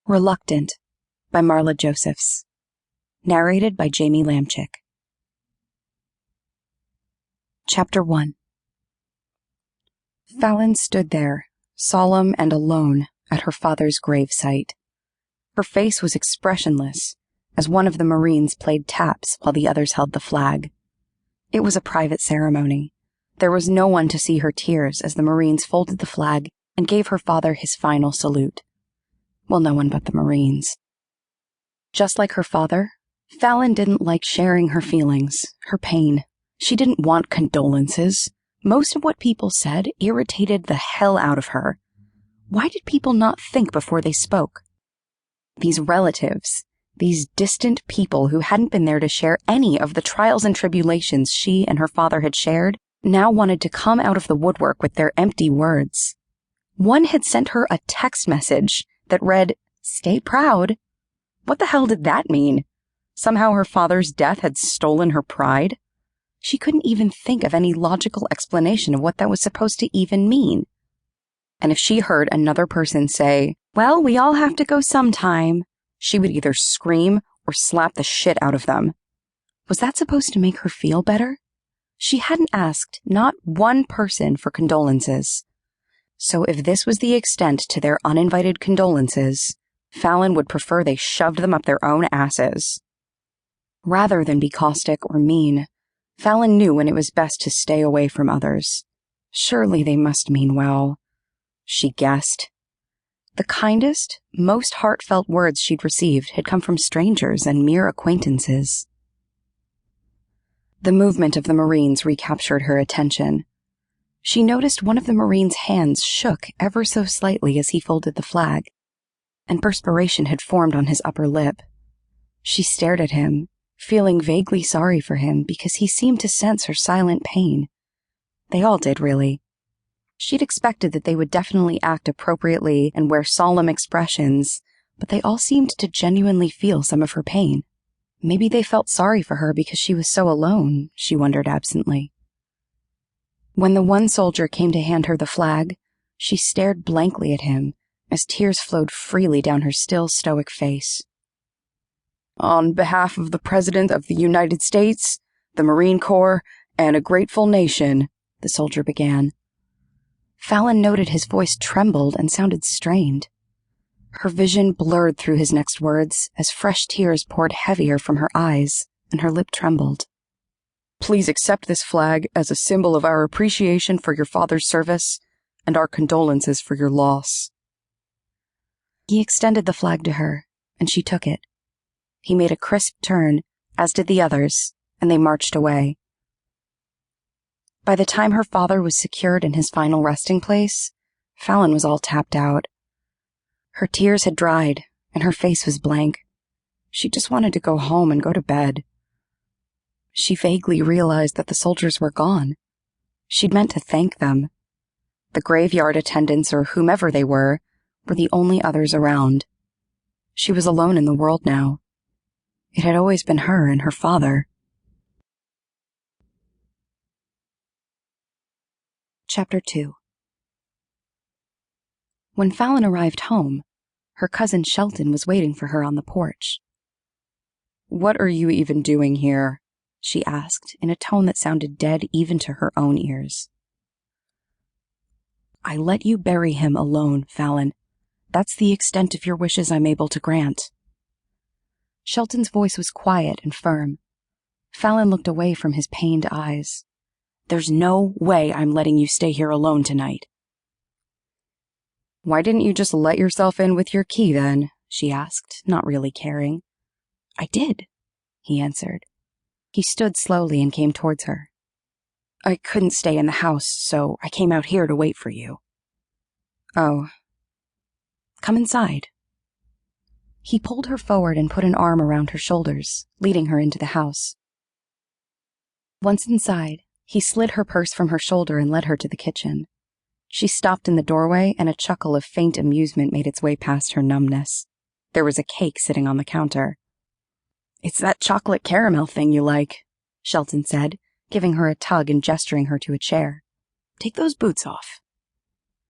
Reluctant by Marla Josephs. Narrated by Jaime Lamchick. Chapter 1. Fallon stood there, solemn and alone, at her father's gravesite. Her face was expressionless, as one of the Marines played taps while the others held the flag. It was a private ceremony. There was no one to see her tears as the Marines folded the flag and gave her father his final salute. Well, no one but the Marines. Just like her father, Fallon didn't like sharing her feelings, her pain. She didn't want condolences. Most of what people said irritated the hell out of her. Why did people not think before they spoke? These relatives, these distant people who hadn't been there to share any of the trials and tribulations she and her father had shared, now wanted to come out of the woodwork with their empty words. One had sent her a text message that read, "Stay proud." What the hell did that mean? Somehow her father's death had stolen her pride? She couldn't even think of any logical explanation of what that was supposed to even mean. And if she heard another person say, "Well, we all have to go sometime," she would either scream or slap the shit out of them. Was that supposed to make her feel better? She hadn't asked not one person for condolences. So if this was the extent to their uninvited condolences, Fallon would prefer they shoved them up their own asses. Rather than be caustic or mean, Fallon knew when it was best to stay away from others. Surely they must mean well, she guessed. The kindest, most heartfelt words she'd received had come from strangers and mere acquaintances. The movement of the Marines recaptured her attention. She noticed one of the Marine's hands shook ever so slightly as he folded the flag, and perspiration had formed on his upper lip. She stared at him, feeling vaguely sorry for him because he seemed to sense her silent pain. They all did, really. She'd expected that they would definitely act appropriately and wear solemn expressions, but they all seemed to genuinely feel some of her pain. Maybe they felt sorry for her because she was so alone, she wondered absently. When the one soldier came to hand her the flag, she stared blankly at him as tears flowed freely down her still stoic face. "On behalf of the President of the United States, the Marine Corps, and a grateful nation," the soldier began. Fallon noted his voice trembled and sounded strained. Her vision blurred through his next words as fresh tears poured heavier from her eyes and her lip trembled. "Please accept this flag as a symbol of our appreciation for your father's service and our condolences for your loss." He extended the flag to her, and she took it. He made a crisp turn, as did the others, and they marched away. By the time her father was secured in his final resting place, Fallon was all tapped out. Her tears had dried, and her face was blank. She just wanted to go home and go to bed. She vaguely realized that the soldiers were gone. She'd meant to thank them. The graveyard attendants, or whomever they were the only others around. She was alone in the world now. It had always been her and her father. Chapter 2. When Fallon arrived home, her cousin Shelton was waiting for her on the porch. "What are you even doing here?" she asked, in a tone that sounded dead even to her own ears. "I let you bury him alone, Fallon. That's the extent of your wishes I'm able to grant." Shelton's voice was quiet and firm. Fallon looked away from his pained eyes. "There's no way I'm letting you stay here alone tonight." "Why didn't you just let yourself in with your key then?" she asked, not really caring. "I did," he answered. He stood slowly and came towards her. "I couldn't stay in the house, so I came out here to wait for you." "Oh. Come inside." He pulled her forward and put an arm around her shoulders, leading her into the house. Once inside, he slid her purse from her shoulder and led her to the kitchen. She stopped in the doorway, and a chuckle of faint amusement made its way past her numbness. There was a cake sitting on the counter. "It's that chocolate caramel thing you like," Shelton said, giving her a tug and gesturing her to a chair. "Take those boots off."